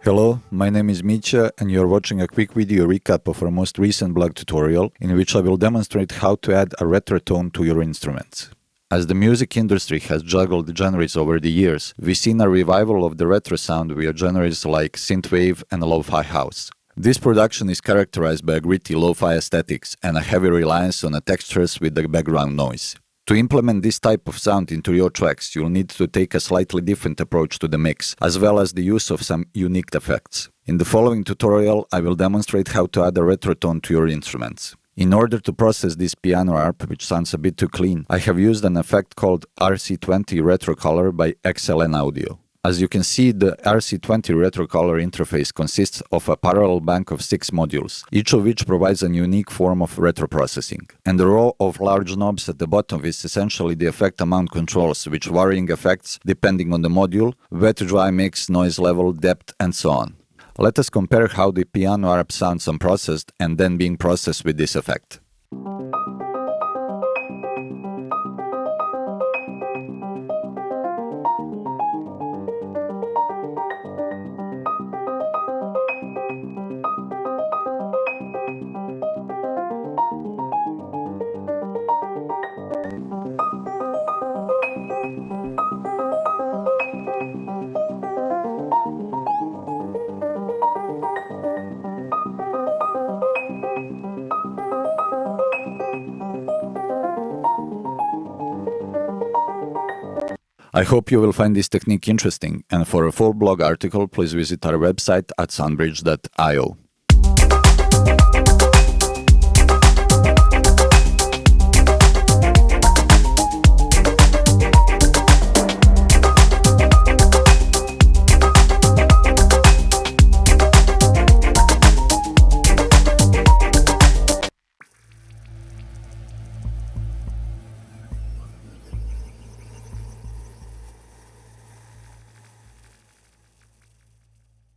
Hello, my name is Mitya and you're watching a quick video recap of our most recent blog tutorial in which I will demonstrate how to add a retro tone to your instruments. As the music industry has juggled genres over the years, we've seen a revival of the retro sound via genres like Synthwave and Lo-Fi House. This production is characterized by a gritty lo-fi aesthetics and a heavy reliance on the textures with the background noise. To implement this type of sound into your tracks, you'll need to take a slightly different approach to the mix, as well as the use of some unique effects. In the following tutorial, I will demonstrate how to add a retro tone to your instruments. In order to process this piano arp, which sounds a bit too clean, I have used an effect called RC20 Retro Color by XLN Audio. As you can see, the RC20 Retro Color interface consists of a parallel bank of 6 modules, each of which provides a unique form of retro processing. And the row of large knobs at the bottom is essentially the effect amount controls, which varying effects depending on the module, wet-dry mix, noise level, depth, and so on. Let us compare how the piano arp sounds unprocessed and then being processed with this effect. I hope you will find this technique interesting, and for a full blog article, please visit our website at soundbridge.io.